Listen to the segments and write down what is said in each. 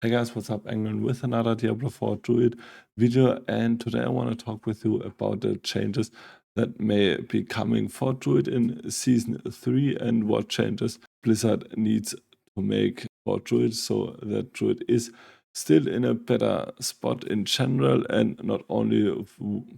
Hey guys, what's up? Angling with another Diablo 4 Druid video, and today I want to talk with you about the changes that may be coming for Druid in Season 3 and what changes Blizzard needs to make for Druid so that Druid is still in a better spot in general and not only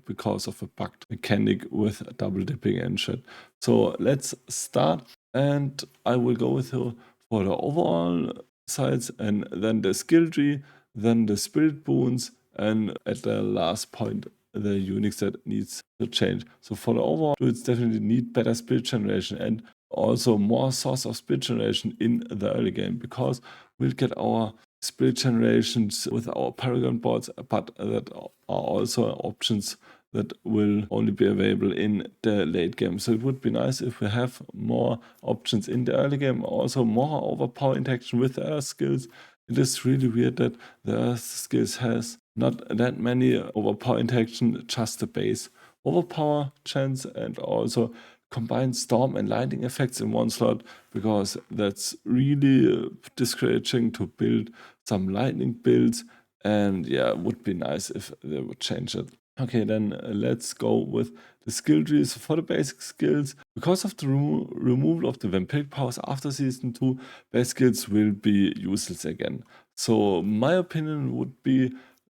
because of a bugged mechanic with double dipping and shit. So let's start, and I will go with you for the overall sides, and then the skill tree, then the Spiritboons, and at the last point, the Unix that needs to change. So for the overall, it's definitely need better spirit generation and also more source of spirit generation in the early game, because we'll get our spirit generations with our Paragon boards, but that are also options that will only be available in the late game. So it would be nice if we have more options in the early game, also more overpower interaction with the earth skills. It is really weird that the earth skills has not that many overpower interaction, just the base overpower chance, and also combine storm and lightning effects in one slot, because that's really discouraging to build some lightning builds. And yeah, it would be nice if they would change it. Okay, then let's go with the skill trees for the basic skills. Because of the removal of the vampiric powers after Season 2, base skills will be useless again. So my opinion would be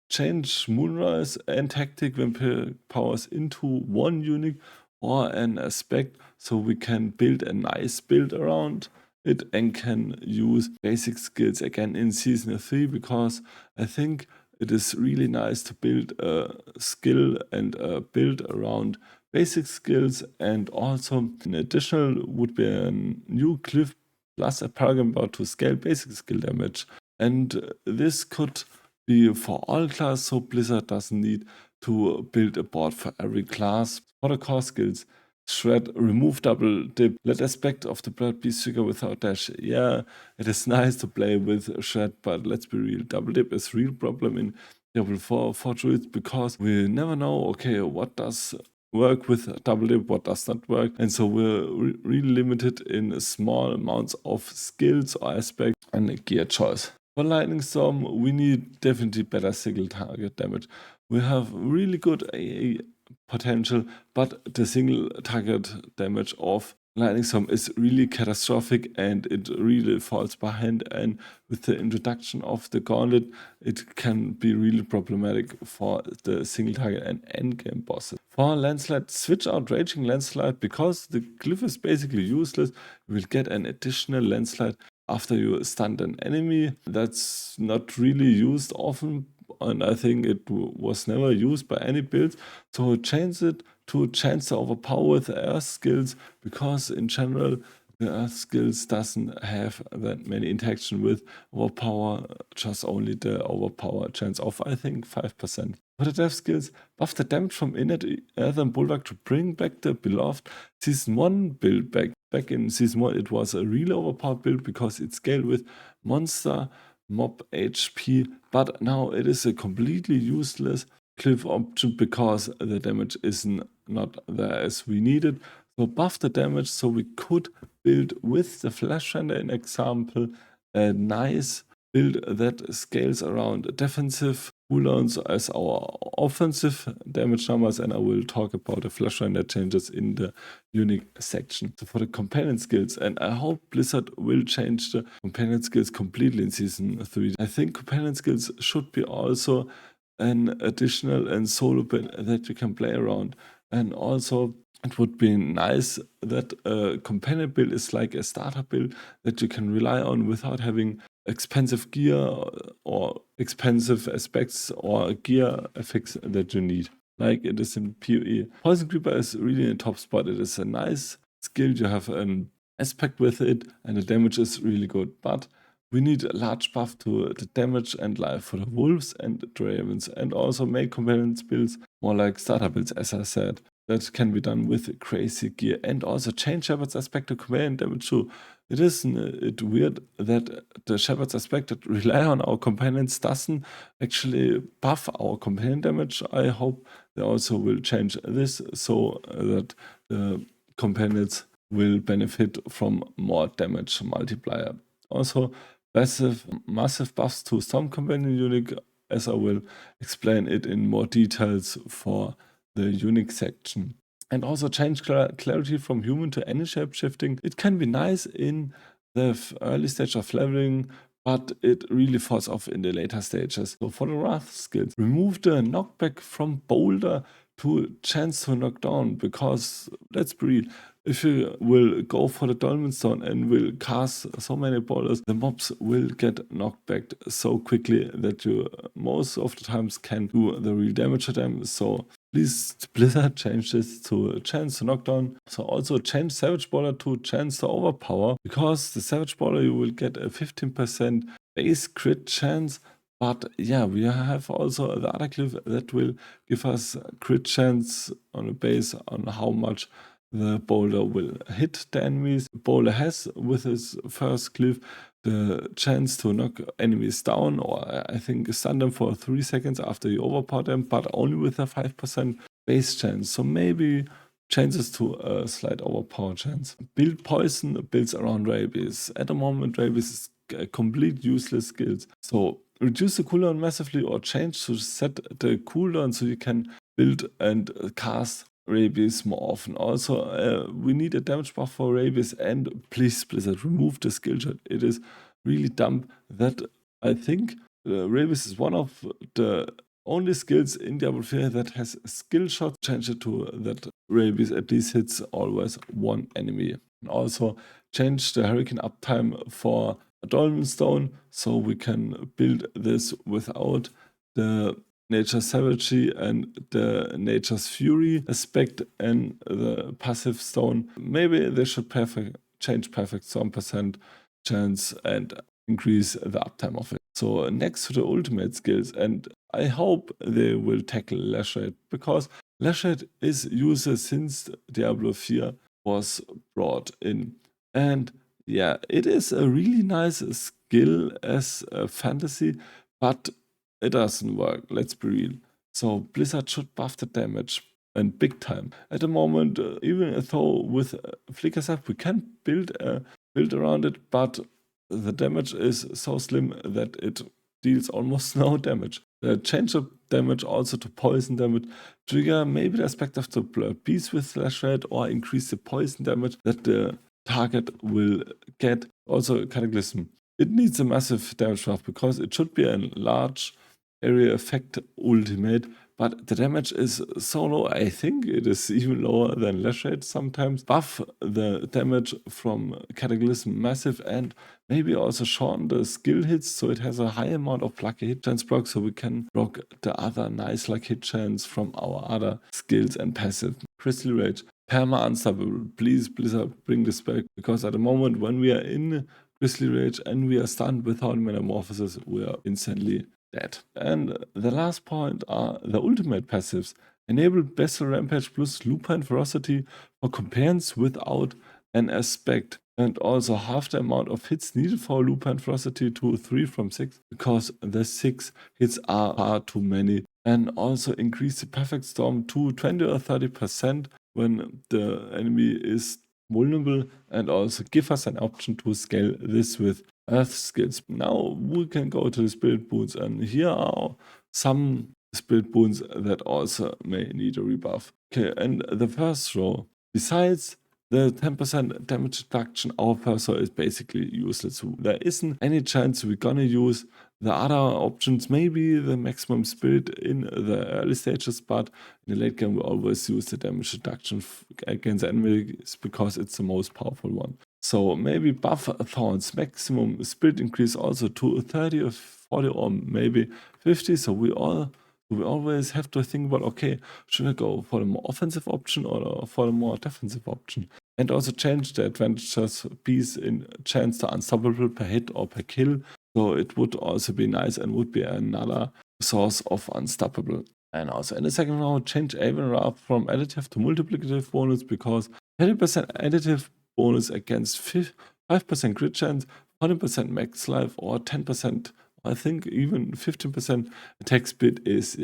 change Moonrise and Tactic vampiric powers into one unique or an aspect, so we can build a nice build around it and can use basic skills again in Season 3, because I think it is really nice to build a skill and a build around basic skills. And also an additional would be a new glyph plus a paragon bar to scale basic skill damage. And this could be for all classes, so Blizzard doesn't need to build a board for every class. For the core skills, Shred, remove double dip, let aspect of the blood be trigger without dash. Yeah, it is nice to play with Shred, but let's be real, double dip is a real problem in Diablo 4 for Druids, because we never know, okay, what does work with double dip, what does not work, and so we're really limited in small amounts of skills or aspects and a gear choice. For Lightning Storm, we need definitely better single target damage. We have really good AA potential, but the single target damage of Lightning Storm is really catastrophic and it really falls behind, and with the introduction of the gauntlet, it can be really problematic for the single target and endgame bosses. For Landslide, switch out Raging Landslide, because the glyph is basically useless. You will get an additional Landslide after you stunned an enemy. That's not really used often, and I think it was never used by any builds. So change it to chance to overpower with the earth skills, because in general the earth skills doesn't have that many interaction with overpower, just only the overpower chance of, I think, 5%. For the death skills, buff the damage from innate earth and bulwark to bring back the beloved Season 1 build back. Back in Season 1 it was a really overpowered build because it scaled with monster mob HP, but now it is a completely useless glyph option because the damage is not there as we needed. So buff the damage so we could build with the Flash Render, in example, a nice build that scales around defensive cooldowns as our offensive damage numbers, and I will talk about the Flash Render changes in the unique section. So for the companion skills, and I hope Blizzard will change the companion skills completely in Season 3. I think companion skills should be also an additional and solo build that you can play around. And also it would be nice that a companion build is like a starter build that you can rely on without having expensive gear or expensive aspects or gear effects that you need, like it is in PoE. Poison Creeper is really in a top spot. It is a nice skill, you have an aspect with it, and the damage is really good, but we need a large buff to the damage and life for the wolves and the ravens, and also make companion builds more like starter builds, as I said. That can be done with crazy gear, and also change Shepherd's aspect to companion damage too. It is weird that the Shepherd's aspect that rely on our companions doesn't actually buff our companion damage. I hope they also will change this so that the companions will benefit from more damage multiplier. Also, massive buffs to some companion unique, as I will explain it in more details for the unique section. And also change clarity from human to any shape shifting. It can be nice in the early stage of leveling, but it really falls off in the later stages. So for the Wrath skills, remove the knockback from boulder to chance to knock down, because let's be real, if you will go for the Dolmen Stone and will cast so many boulders, the mobs will get knocked back so quickly that you most of the times can do the real damage to them. So please, Blizzard, change this to chance to knockdown. So also change Savage Brawler to chance to overpower, because the Savage Brawler you will get a 15% base crit chance. But yeah, we have also the other cliff that will give us crit chance on a base on how much the boulder will hit the enemies. Boulder has, with his first cliff, the chance to knock enemies down, or I think stun them for 3 seconds after you overpower them, but only with a 5% base chance. So maybe changes to a slight overpower chance. Build poison builds around rabies. At the moment, rabies is a complete useless skill. So reduce the cooldown massively or change to set the cooldown so you can build and cast rabies more often. Also, we need a damage buff for rabies, and please, Blizzard, remove the skill shot. It is really dumb that I think rabies is one of the only skills in Diablo 3 that has skill shot. Change it to that rabies at least hits always one enemy. And also change the hurricane uptime for a Dolmen Stone so we can build this without the Nature's Savagery and the Nature's Fury aspect and the passive stone. Maybe they should change perfect storm percent chance and increase the uptime of it. So next to the ultimate skills, and I hope they will tackle Lash Rate, because Lash Rate is used since Diablo 4 was brought in. And yeah, it is a really nice skill as a fantasy, but it doesn't work, let's be real. So Blizzard should buff the damage, and big time. At the moment, even though with Flicker Zap we can build around it, but the damage is so slim that it deals almost no damage. The change of damage also to poison damage, trigger maybe the aspect of the blurred beast with Slash Rate, or increase the poison damage that the target will get. Also Cataclysm. It needs a massive damage buff because it should be a large area effect ultimate, but the damage is so low. I think it is even lower than Lash Rate sometimes. Buff the damage from Cataclysm massive, and maybe also shorten the skill hits so it has a high amount of lucky hit chance block, so we can block the other nice lucky hit chance from our other skills and passive. Crystal Rage, perma unstoppable. Please, Blizzard, bring this back, because at the moment when we are in Crystal Rage and we are stunned without metamorphosis, we are instantly dead. And the last point are the ultimate passives. Enable Bestial Rampage plus Lupine Ferocity for companions without an aspect, and also half the amount of hits needed for Lupine Ferocity to 3 from 6, because the 6 hits are far too many. And also increase the perfect storm to 20 or 30% when the enemy is vulnerable, and also give us an option to scale this with Earth skills. Now we can go to the Spiritboons, and here are some Spiritboons that also may need a rebuff. Okay, and the first row, besides the 10% damage reduction, our Purser is basically useless. There isn't any chance we're gonna use the other options, maybe the maximum spirit in the early stages, but in the late game we always use the damage reduction against enemies because it's the most powerful one. So maybe buff Thorns, maximum spirit increase also to 30 or 40 or maybe 50. So we always have to think about, okay, should I go for the more offensive option or for the more defensive option? And also change the advantages piece in chance to unstoppable per hit or per kill. So it would also be nice and would be another source of unstoppable. And also in the second round, change Aven Ra from additive to multiplicative bonus, because 30% additive bonus against 5% crit chance, 40% max life, or 10% I think even 15% attack speed is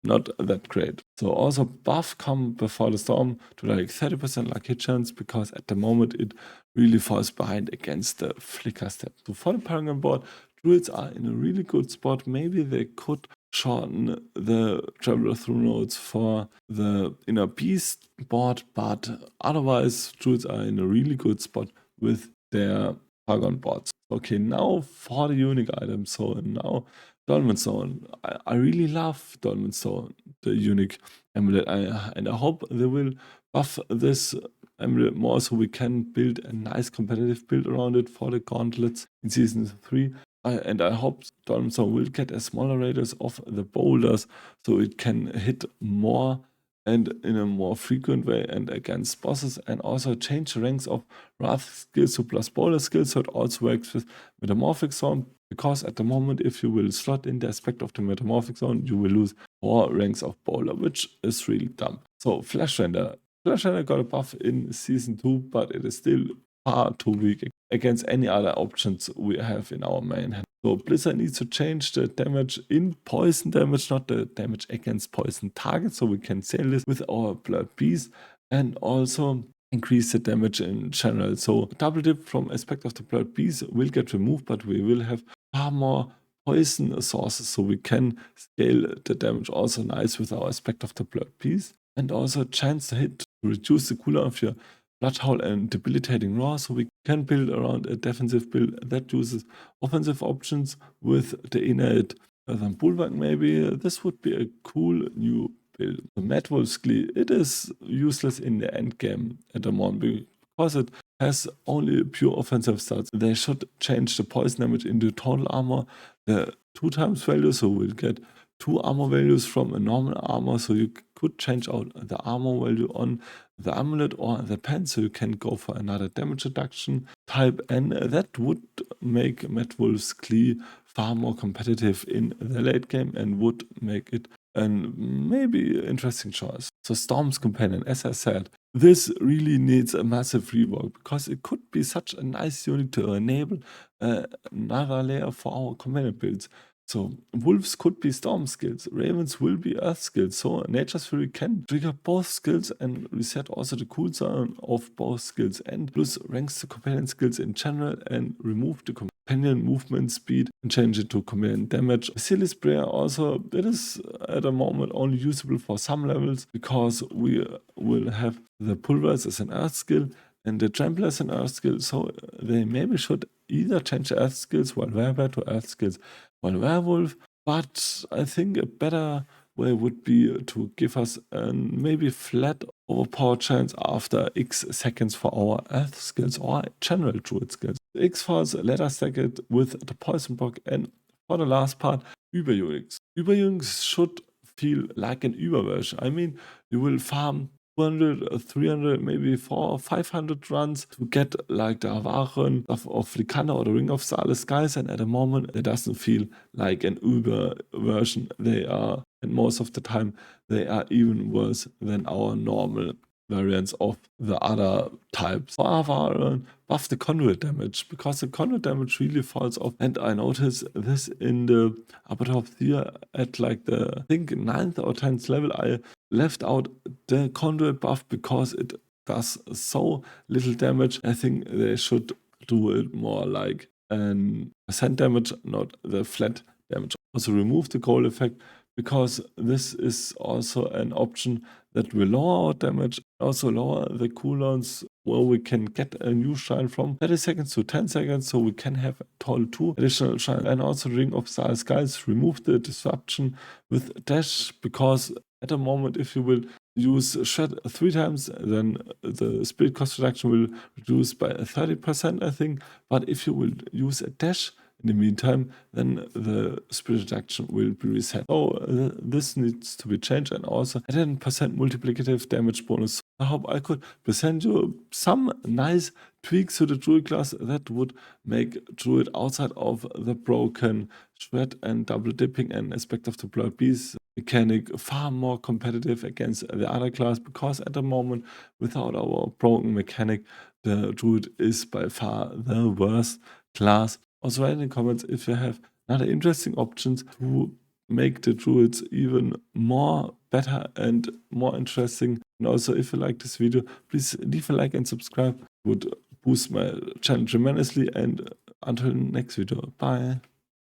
not that great. So also buff come before the storm to like 30% luck hit chance, because at the moment it really falls behind against the flicker step. So for the Paragon board, druids are in a really good spot. Maybe they could shorten the traveler through nodes for the inner beast board, but otherwise druids are in a really good spot with their Paragon boards. Okay, now for the unique items. So now Dolmen Stone. I really love Dolmen Stone, the unique amulet, and I hope they will buff this amulet more so we can build a nice competitive build around it for the gauntlets in season 3. And I hope Dolmen Stone will get a smaller radius of the boulders so it can hit more and in a more frequent way and against bosses, and also change the ranks of Wrath skills to plus boulder skills, so it also works with Metamorphic Zone, because at the moment if you will slot in the aspect of the Metamorphic Zone, you will lose 4 ranks of boulder, which is really dumb. So Flash Render. Flash Render got a buff in season 2, but it is still far too weak against any other options we have in our main hand. So Blizzard needs to change the damage in poison damage, not the damage against poison targets, so we can sell this with our Blood Beast, and also increase the damage in general. So double dip from aspect of the Blood Beast will get removed, but we will have far more poison sources, so we can scale the damage also nice with our aspect of the Blood Beast, and also chance to hit to reduce the cooldown of your Blood Howl and Debilitating Roar, so we can build around a defensive build that uses offensive options with the innate Bulwark maybe. This would be a cool new build. The Mad Wolf's Glee, it is useless in the end game at the moment because it has only pure offensive stats. They should change the poison damage into total armor, the 2 times value, so we'll get 2 armor values from a normal armor, so you could change out the armor value on the amulet or the pen, so you can go for another damage reduction type, and that would make Mad Wolf's Glee far more competitive in the late game and would make it an maybe interesting choice. So Storm's Companion, as I said, this really needs a massive rework, because it could be such a nice unit to enable another layer for our companion builds. So wolves could be storm skills, ravens will be earth skills, so Nature's Fury can trigger both skills and reset also the cooldown of both skills, and plus ranks the companion skills in general and remove the companion movement speed and change it to companion damage. Silly Sprayer also, it is at the moment only usable for some levels, because we will have the Pulverize as an earth skill and the Trample as an earth skill, so they maybe should either change the earth skills while Werebear to earth skills while Werewolf, but I think a better way would be to give us a maybe flat overpower chance after X seconds for our earth skills or general druid skills. X force, let us stack it with the poison block, and for the last part, Überunix. Überunix should feel like an Uber version. I mean, you will farm 200, 300, maybe 400 or 500 runs to get like the Avaren of Lycander or the Ring of Starless Skies, and at the moment it doesn't feel like an Uber version. They are, and most of the time, they are even worse than our normal variants of the other types. For Avaren, buff the conduit damage, because the conduit damage really falls off, and I noticed this in the upper top tier at like the, I think, 9th or 10th level. I left out the conduit buff because it does so little damage. I think they should do it more like an percent damage, not the flat damage. Also remove the cold effect, because this is also an option that will lower our damage, also lower the cooldowns where we can get a new shine from 30 seconds to 10 seconds, so we can have a total 2 additional shine. And also Ring of Starless Skies, remove the disruption with dash, because at the moment if you will use Shred 3 times, then the spirit cost reduction will reduce by 30%, I think, but if you will use a dash in the meantime, then the spirit reduction will be reset. So this needs to be changed, and also a 10% multiplicative damage bonus. I hope I could present you some nice tweaks to the Druid class that would make Druid, outside of the broken shred and double dipping and aspect of the Blood Beast mechanic, far more competitive against the other class, because at the moment, without our broken mechanic, the Druid is by far the worst class. Also write in the comments if you have another interesting options to make the druids even more better and more interesting. And also, if you like this video, please leave a like and subscribe. Would boost my channel tremendously. And until next video, bye.